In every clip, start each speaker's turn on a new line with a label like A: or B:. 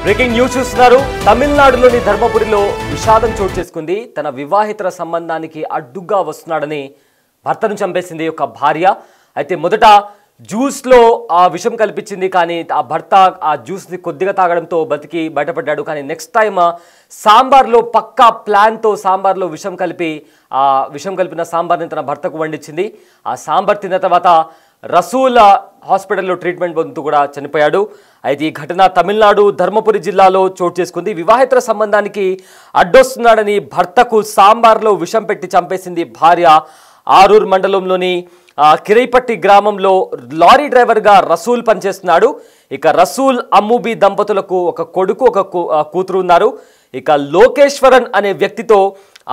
A: Breaking news చూస్తున్నారు. తమిళనాడులోని ధర్మపురిలో విషాదం చోటు చేసుకుంది. తన వివాహితర సంబంధానికి అడ్డుగా వస్తున్నాడని భర్తను చంపేసింది ఒక భార్య. అయితే మొదట జ్యూస్లో ఆ విషం కల్పించింది, కానీ ఆ భర్త ఆ జ్యూస్ని కొద్దిగా తాగడంతో బతికి బయటపడ్డాడు. కానీ నెక్స్ట్ టైం సాంబార్లో పక్కా ప్లాన్తో సాంబార్లో విషం కలిపిన సాంబార్ని తన భర్తకు వండించింది. ఆ సాంబార్ తిన్న తర్వాత రసూల్ హాస్పిటల్లో ట్రీట్మెంట్ పొందుతూ కూడా చనిపోయాడు. అయితే ఈ ఘటన తమిళనాడు ధర్మపురి జిల్లాలో చోటు చేసుకుంది. వివాహితర సంబంధానికి అడ్డొస్తున్నాడని భర్తకు సాంబార్లో విషం పెట్టి చంపేసింది భార్య. ఆరూర్ మండలంలోని కిరైపట్టి గ్రామంలో లారీ డ్రైవర్గా రసూల్ పనిచేస్తున్నాడు. ఇక రసూల్ అమ్ముబి దంపతులకు ఒక కొడుకు ఒక కూతురు ఉన్నారు. ఇక లోకేశ్వరన్ అనే వ్యక్తితో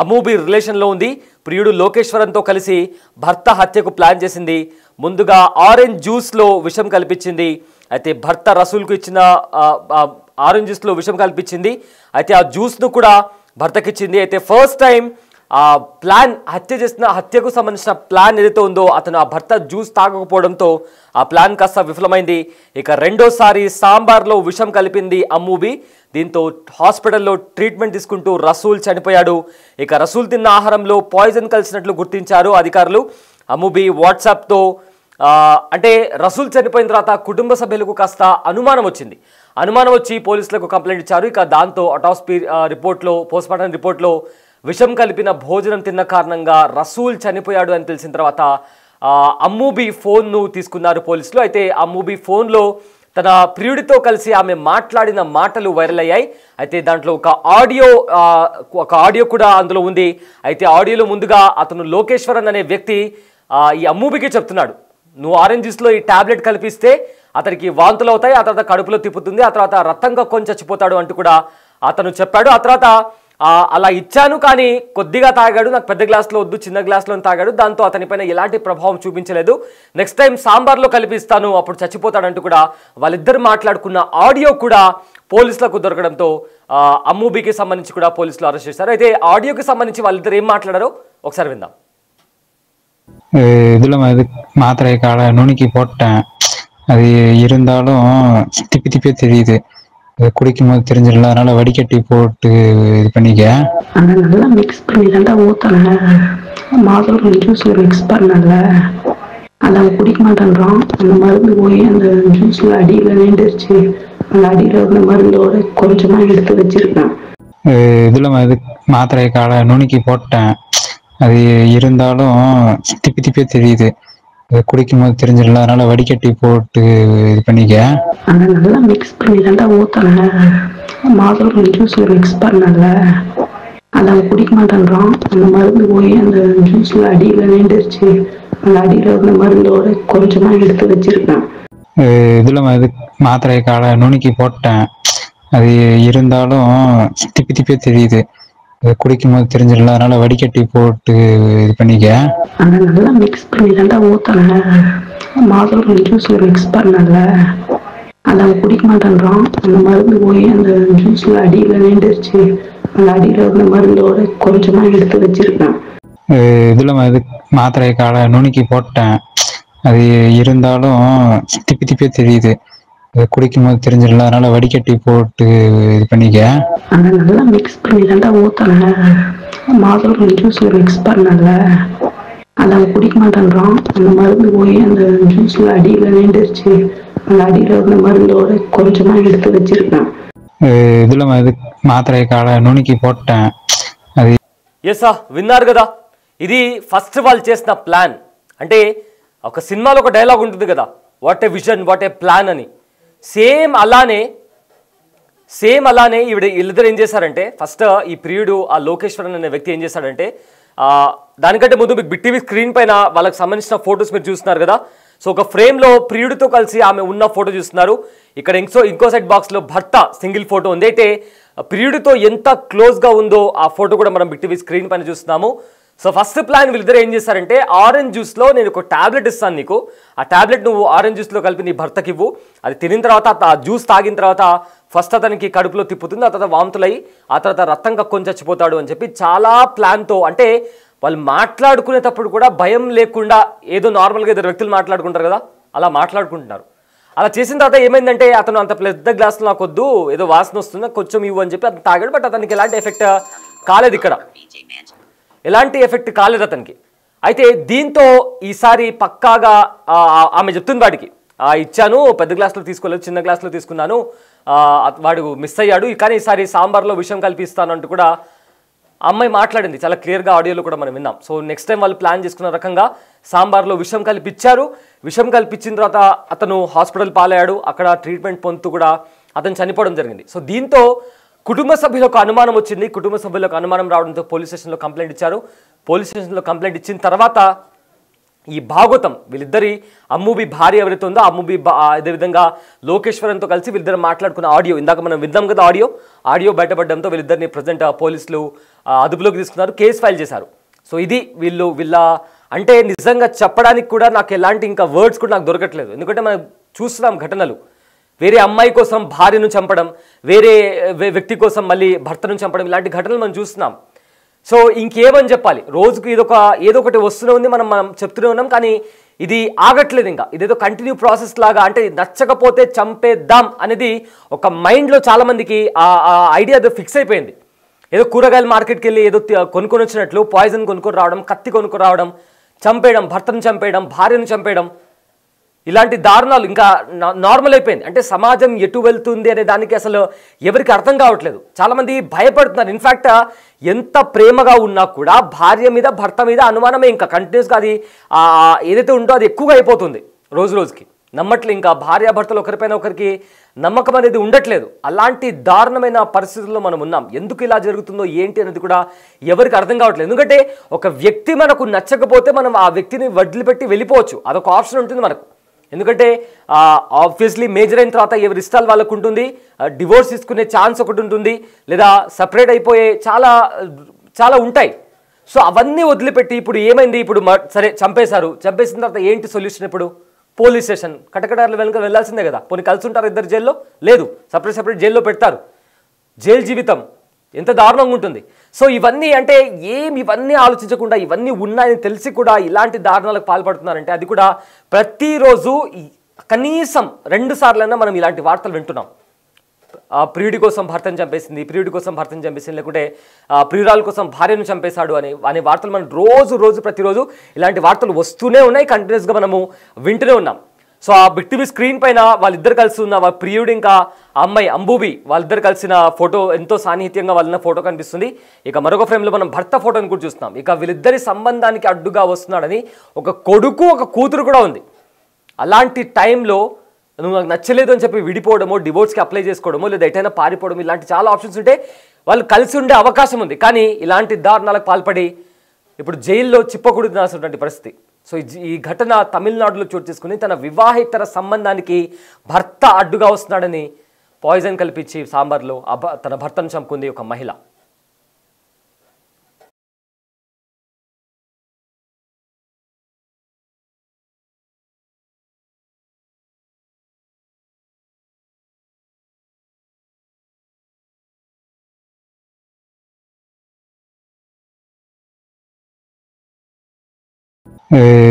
A: అమ్ముబి రిలేషన్లో ఉంది. ప్రియుడు లోకేశ్వరన్తో కలిసి భర్త హత్యకు ప్లాన్ చేసింది. ముందుగా ఆరెంజ్ జ్యూస్లో విషం కల్పించింది. అయితే భర్త రసూల్కు ఇచ్చిన ఆరెంజ్ జ్యూస్లో విషం కల్పించింది. అయితే ఆ జ్యూస్ను కూడా భర్తకిచ్చింది. అయితే ఫస్ట్ టైం ఆ ప్లాన్ హత్యకు సంబంధించిన ప్లాన్ ఏదైతే ఉందో అతను ఆ భర్త జ్యూస్ తాగకపోవడంతో ఆ ప్లాన్ కాస్త విఫలమైంది. ఇక రెండోసారి సాంబార్లో విషం కలిపింది అమ్ముబి. దీంతో హాస్పిటల్లో ట్రీట్మెంట్ తీసుకుంటూ రసూల్ చనిపోయాడు. ఇక రసూల్ తిన్న ఆహారంలో పాయిజన్ కలిసినట్లు గుర్తించారు అధికారులు. అమ్ముబి వాట్సాప్తో అంటే రసూల్ చనిపోయిన తర్వాత కుటుంబ సభ్యులకు కాస్త అనుమానం వచ్చి పోలీసులకు కంప్లైంట్ ఇచ్చారు. ఇక దాంతో అటాప్సీ రిపోర్ట్లో పోస్ట్మార్టం రిపోర్ట్లో విషం కలిపిన భోజనం తిన్న కారణంగా రసూల్ చనిపోయాడు అని తెలిసిన తర్వాత అమ్ముబి ఫోన్ను తీసుకున్నారు పోలీసులు. అయితే అమ్ముబి ఫోన్లో తన ప్రియుడితో కలిసి ఆమె మాట్లాడిన మాటలు వైరల్ అయ్యాయి. అయితే దాంట్లో ఒక ఆడియో కూడా అందులో ఉంది. అయితే ఆడియోలో ముందుగా అతను లోకేశ్వరన్ అనే వ్యక్తి ఈ అమ్ముబికి చెప్తున్నాడు, నువ్వు ఆరెంజ్ జ్యూస్లో ఈ టాబ్లెట్ కలిపిస్తే అతనికి వాంతులు అవుతాయి, ఆ తర్వాత కడుపులో తిప్పుతుంది, ఆ తర్వాత రక్తంగా కొని చచ్చిపోతాడు అంటూ కూడా అతను చెప్పాడు. ఆ తర్వాత అలా ఇచ్చాను కానీ కొద్దిగా తాగాడు, నాకు పెద్ద గ్లాస్లో వద్దు చిన్న గ్లాస్లో తాగాడు, దాంతో అతనిపైన ఎలాంటి ప్రభావం చూపించలేదు, నెక్స్ట్ టైం సాంబార్లో కలిపిస్తాను అప్పుడు చచ్చిపోతాడంటూ కూడా వాళ్ళిద్దరు మాట్లాడుకున్న ఆడియో కూడా పోలీసులకు దొరకడంతో అమ్ముబికి సంబంధించి కూడా పోలీసులు అరెస్ట్ చేశారు. అయితే ఆడియోకి సంబంధించి వాళ్ళిద్దరు ఏం మాట్లాడారో ఒకసారి విందాం.
B: இதுல மாத்திரை காலை நுணுக்கி போட்டேன், அது இருந்தாலும் திப்பி திப்பியே தெரியுது, குடிக்கும் போது தெரிஞ்சிடல, அதனால வடிகட்டி போட்டு இது பண்ணிக்க.
C: அதை நல்லா மிக்ஸ் பண்ணி தாண்டா ஊத்தல, மாதுளை ஜூஸ்ல மிக்ஸ் பண்ணல, அதை அவன் குடிக்க மாட்டேன்றான். அந்த மருந்து போய் அந்த ஜூஸ்ல அடியில நின்றுச்சு, அந்த அடியில இருந்த மருந்தோட கொஞ்சமா எடுத்து வச்சிருக்கேன்.
B: இதுல மாத்திரை காலை நுணுக்கி போட்டேன், அது இருந்தாலும் திப்பி திப்பியே தெரியுது, குடிக்கும் போது தெரிஞ்சிடல, அதனால வடிகட்டி போட்டு இது பண்ணிக்க.
C: அதை நல்லா மிக்ஸ் பண்ணி தாண்டா ஊத்தல, மாதுளை ஜூஸ்ல மிக்ஸ் பண்ணல, அதை அவன் குடிக்க மாட்டேன்றான். அந்த மருந்து போய் அந்த ஜூஸ்ல அடியில நின்றுச்சு, அந்த அடியில இருந்த மருந்தோட கொஞ்சமா எடுத்து வச்சிருக்கேன்.
B: இதுல மாத்திரை காலை நுணுக்கி போட்டேன், அது இருந்தாலும் திப்பி திப்பியே தெரியுது, குடிக்கும் போது தெரிஞ்சிடல, அதனால வடிகட்டி போட்டு இது பண்ணிக்க.
C: அதை நல்லா மிக்ஸ் பண்ணி தாண்டா ஊத்தல, மாதுளை ஜூஸ்ல மிக்ஸ் பண்ணல, அதை அவன் குடிக்க மாட்டேன்றான். அந்த மருந்து போய் அந்த ஜூஸ்ல அடியில நின்றுச்சு, அந்த அடியில இருந்த மருந்தோட கொஞ்சமா எடுத்து வச்சிருக்கேன்.
B: இதுல மாத்திரை காலை நுணுக்கி போட்டேன், அது இருந்தாலும் திப்பி திப்பியே தெரியுது, குடிக்கும் போது தெரிஞ்சிடல, அதனால வடிகட்டி போட்டு இது பண்ணிக்க.
C: அதை நல்லா மிக்ஸ் பண்ணி தாண்டா ஊத்தல, மாதுளை ஜூஸ்ல மிக்ஸ் பண்ணல, அதை அவன் குடிக்க மாட்டேன்றான். அந்த மருந்து போய் அந்த ஜூஸ்ல அடியில நின்றுச்சு, அந்த அடியில இருந்த மருந்தோட கொஞ்சமா எடுத்து வச்சிருக்கேன்.
B: இதுல மாத்திரை காலை நுணுக்கி போட்டேன். అది
A: ఎసా విన్నారు కదా, ఇది ఫస్ట్ వాళ్ళు చేసిన ప్లాన్. అంటే ఒక సినిమాలో ఒక డైలాగ్ ఉంటుంది కదా, what a vision what a plan అని. సేమ్ అలానే వీళ్ళిద్దరు ఏం చేశారంటే, ఫస్ట్ ఈ ప్రియుడు ఆ లోకేశ్వరన్ అనే వ్యక్తి ఏం చేశాడంటే, దానికంటే ముందు మీకు బిగ్ టీవీ స్క్రీన్ పైన వాళ్ళకి సంబంధించిన ఫొటోస్ మీరు చూస్తున్నారు కదా. సో ఒక ఫ్రేమ్లో ప్రియుడితో కలిసి ఆమె ఉన్న ఫోటో చూస్తున్నారు. ఇక్కడ ఇంకో సైడ్ బాక్స్లో భర్త సింగిల్ ఫోటో ఉంది. అయితే ప్రియుడితో ఎంత క్లోజ్గా ఉందో ఆ ఫోటో కూడా మనం బిగ్ టీవీ స్క్రీన్ పైన చూస్తున్నాము. సో ఫస్ట్ ప్లాన్ వీళ్ళిద్దరు ఏం చేశారంటే, ఆరెంజ్ జ్యూస్లో నేను ఒక టాబ్లెట్ ఇస్తాను నీకు, ఆ టాబ్లెట్ నువ్వు ఆరెంజ్ జ్యూస్లో కలిపి నీ భర్తకి ఇవ్వు, అది తినిన తర్వాత ఆ జ్యూస్ తాగిన తర్వాత ఫస్ట్ అతనికి కడుపులో తిప్పుతుంది, ఆ తర్వాత వాంతులయ్యి ఆ తర్వాత రక్తం కక్కొని చచ్చిపోతాడు అని చెప్పి చాలా ప్లాన్తో, అంటే వాళ్ళు మాట్లాడుకునేటప్పుడు కూడా భయం లేకుండా ఏదో నార్మల్గా ఇద్దరు వ్యక్తులు మాట్లాడుకుంటారు కదా, అలా మాట్లాడుకుంటున్నారు. అలా చేసిన తర్వాత ఏమైందంటే అతను అంత పెద్ద గ్లాసులు నాకు వద్దు, ఏదో వాసన వస్తుంది, కొంచెం ఇవ్వు అని చెప్పి అతను తాగాడు. బట్ అతనికి ఎలాంటి ఎఫెక్ట్ కాలేదు, ఇక్కడ ఎలాంటి ఎఫెక్ట్ కాలేదు అతనికి. అయితే దీంతో ఈసారి పక్కాగా ఆమె చెప్తుంది వాడికి, ఇచ్చాను, పెద్ద గ్లాసులో తీసుకోలేదు, చిన్న గ్లాసులో తీసుకున్నాను, వాడు మిస్ అయ్యాడు, కానీ ఈసారి సాంబార్లో విషం కల్పిస్తాను అంటూ కూడా అమ్మాయి మాట్లాడింది. చాలా క్లియర్గా ఆడియోలో కూడా మనం విన్నాం. సో నెక్స్ట్ టైం వాళ్ళు ప్లాన్ చేసుకున్న రకంగా సాంబార్లో విషం కలిపిచ్చారు. విషం కల్పించిన తర్వాత అతను హాస్పిటల్ పాలయ్యాడు. అక్కడ ట్రీట్మెంట్ పొందుతూ కూడా అతను చనిపోవడం జరిగింది. సో దీంతో కుటుంబ సభ్యులకు అనుమానం వచ్చింది. కుటుంబ సభ్యులకు అనుమానం రావడంతో పోలీస్ స్టేషన్లో కంప్లైంట్ ఇచ్చారు. పోలీస్ స్టేషన్లో కంప్లైంట్ ఇచ్చిన తర్వాత ఈ భాగవతం వీళ్ళిద్దరి అమ్ముబి భార్య ఎవరైతే ఉందో అమ్ముబి అదేవిధంగా లోకేశ్వరంతో కలిసి వీళ్ళిద్దరు మాట్లాడుకున్న ఆడియో ఇందాక మనం విద్దాం కదా, ఆడియో బయటపడడంతో వీళ్ళిద్దరిని ప్రజెంట్ పోలీసులు అదుపులోకి తీసుకున్నారు, కేసు ఫైల్ చేశారు. సో ఇది వీళ్ళ అంటే నిజంగా చెప్పడానికి కూడా నాకు ఎలాంటి ఇంకా వర్డ్స్ కూడా నాకు దొరకట్లేదు. ఎందుకంటే మనం చూస్తున్నాం ఘటనలు, వేరే అమ్మాయి కోసం భార్యను చంపడం, వేరే వ్యక్తి కోసం మళ్ళీ భర్తను చంపడం, ఇలాంటి ఘటనలు మనం చూస్తున్నాం. సో ఇంకేమని చెప్పాలి, రోజుకు ఏదో ఒకటి వస్తూనే ఉంది, మనం చెప్తూనే ఉన్నాం, కానీ ఇది ఆగట్లేదు. ఇంకా ఇదేదో కంటిన్యూ ప్రాసెస్ లాగా, అంటే నచ్చకపోతే చంపేద్దాం అనేది ఒక మైండ్లో చాలామందికి ఆ ఐడియా ఫిక్స్ అయిపోయింది. ఏదో కూరగాయల మార్కెట్కి వెళ్ళి ఏదో కొనుక్కొని వచ్చినట్లు పాయిజన్ కొనుక్కొని రావడం, కత్తి కొనుక్కొని రావడం, చంపేయడం, భర్తను చంపేయడం, భార్యను చంపేయడం, ఇలాంటి దారుణాలు ఇంకా నార్మల్ అయిపోయింది. అంటే సమాజం ఎటు వెళ్తుంది అనే దానికి అసలు ఎవరికి అర్థం కావట్లేదు. చాలామంది భయపడుతున్నారు. ఇన్ఫ్యాక్ట్ ఎంత ప్రేమగా ఉన్నా కూడా భార్య మీద భర్త మీద అనుమానమే ఇంకా కంటిన్యూస్గా అది ఏదైతే ఉందో అది ఎక్కువగా అయిపోతుంది రోజు రోజుకి. నమ్మట్లే, ఇంకా భార్యాభర్తలు ఒకరిపైన ఒకరికి నమ్మకం అనేది ఉండట్లేదు. అలాంటి దారుణమైన పరిస్థితుల్లో మనం ఉన్నాం. ఎందుకు ఇలా జరుగుతుందో ఏంటి అనేది కూడా ఎవరికి అర్థం కావట్లేదు. ఎందుకంటే ఒక వ్యక్తి మనకు నచ్చకపోతే మనం ఆ వ్యక్తిని వదిలిపెట్టి వెళ్ళిపోవచ్చు, అదొక ఆప్షన్ ఉంటుంది మనకు. ఎందుకంటే ఆబ్వియస్లీ మేజర్ అయిన తర్వాత ఎవరి ఇష్టాలు వాళ్ళకు ఉంటుంది, డివోర్స్ తీసుకునే ఛాన్స్ ఒకటి ఉంటుంది, లేదా సపరేట్ అయిపోయే చాలా ఉంటాయి. సో అవన్నీ వదిలిపెట్టి ఇప్పుడు ఏమైంది, ఇప్పుడు సరే చంపేసిన తర్వాత ఏంటి సొల్యూషన్? ఇప్పుడు పోలీస్ స్టేషన్ కటకటార్లు వెనుక వెళ్ళాల్సిందే కదా. కొన్ని కలిసి ఉంటారు ఇద్దరు జైల్లో, లేదు సపరేట్ జైల్లో పెడతారు. జైలు జీవితం ఎంత దారుణంగా ఉంటుంది. సో ఇవన్నీ అంటే ఇవన్నీ ఆలోచించకుండా ఇవన్నీ ఉన్నాయని తెలిసి కూడా ఇలాంటి దారుణాలకు పాల్పడుతున్నారంటే అది కూడా ప్రతిరోజు కనీసం 2 సార్లైనా మనం ఇలాంటి వార్తలు వింటున్నాం. ప్రియుడి కోసం భర్తను చంపేసింది, లేకుంటే ప్రియురాల కోసం భార్యను చంపేశాడు అనే వార్తలు మనం ప్రతిరోజు ఇలాంటి వార్తలు వస్తూనే ఉన్నాయి, కంటిన్యూస్గా మనము వింటూనే ఉన్నాం. సో ఆ బిగ్ స్క్రీన్ పైన వాళ్ళిద్దరు కలిసి ఉన్న ప్రియుడు ఇంకా అమ్మాయి అంబూబి వాళ్ళిద్దరు కలిసిన ఫోటో ఎంతో సాన్నిహిత్యంగా వాళ్ళ ఫోటో కనిపిస్తుంది. ఇక మరొక ఫ్రేమ్లో మనం భర్త ఫోటోని కూడా చూస్తున్నాం. ఇక వీళ్ళిద్దరి సంబంధానికి అడ్డుగా వస్తున్నాడని ఒక కొడుకు ఒక కూతురు కూడా ఉంది. అలాంటి టైంలో నువ్వు నాకు నచ్చలేదు అని చెప్పి విడిపోవడమో, డివోర్స్కి అప్లై చేసుకోవడమో, లేదా ఎటైనా పారిపోవడం, ఇలాంటి చాలా ఆప్షన్స్ ఉంటే వాళ్ళు కలిసి ఉండే అవకాశం ఉంది. కానీ ఇలాంటి దారుణాలకు పాల్పడి ఇప్పుడు జైల్లో చిప్పకూడుతున్నటువంటి పరిస్థితి. సో ఈ ఘటన తమిళనాడులో చోటు చేసుకుని తన వివాహేతర సంబంధానికి భర్త అడ్డుగా వస్తున్నాడని పాయిజన్ కల్పించి సాంబార్లో తన భర్తను చంపుకుంది ఒక మహిళ.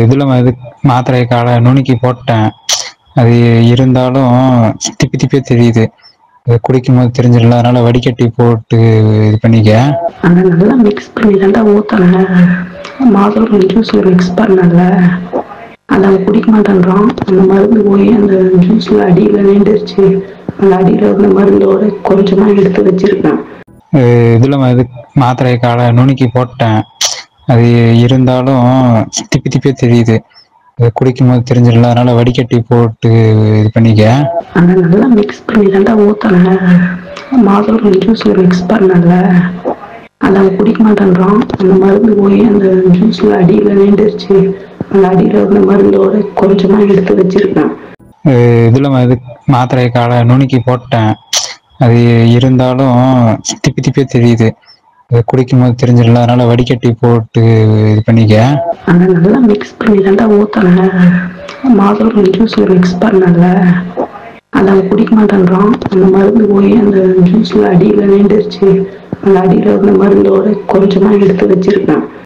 B: இதுல மாத்திரை காலை நுணுக்கி போட்டேன். அது இருந்தாலும் திப்பி தெரியுது. குடிக்கும் போது தெரிஞ்சிடல, அதனால வடிகட்டி போட்டு இது பண்ணிக்க.
C: அதை நல்லா மிக்ஸ் பண்ணி தாண்டா ஊத்தல, மாதுளை ஜூஸ்ல மிக்ஸ் பண்ணல, அதை அவன் குடிக்க மாட்டேன்றான். அந்த மருந்து போய் அந்த ஜூஸ்ல அடியில நின்றுச்சு. அந்த அடியில இருந்த மருந்தோட கொஞ்சமா எடுத்து வச்சிருக்கேன்.
B: இதுல மாத்திரை காலை நுணுக்கி போட்டேன். அது இருந்தாலும் திப்பி தெரியுது. குடிக்கும் போது தெரிஞ்சிடல, அதனால வடிகட்டி போட்டு இது பண்ணிக்க.
C: அதை நல்லா மிக்ஸ் பண்ணி தாண்டா ஊத்தல, மாதுளை ஜூஸ்ல மிக்ஸ் பண்ணல, அதை அவன் குடிக்க மாட்டேன்றான். அந்த மருந்து போய் அந்த ஜூஸ்ல அடியில நின்றுச்சு. அந்த அடியில இருந்த மருந்தோட கொஞ்சமா எடுத்து வச்சிருக்கேன்.
B: இதுல மாத்திரை காலை நுணுக்கி போட்டேன். அது இருந்தாலும் திப்பி தெரியுது. குடிக்கும் போது தெரிஞ்சிடல, அதனால வடிகட்டி போட்டு இது பண்ணிக்க.
C: அதை நல்லா மிக்ஸ் பண்ணி தாண்டா ஊத்தல, மாதுளை ஜூஸ்ல மிக்ஸ் பண்ணல, அதை அவன் குடிக்க மாட்டேன்றான். அந்த மருந்து போய் அந்த ஜூஸ்ல அடியில நின்றுச்சு. அந்த அடியில இருந்த மருந்தோட கொஞ்சமா எடுத்து வச்சிருக்கேன்.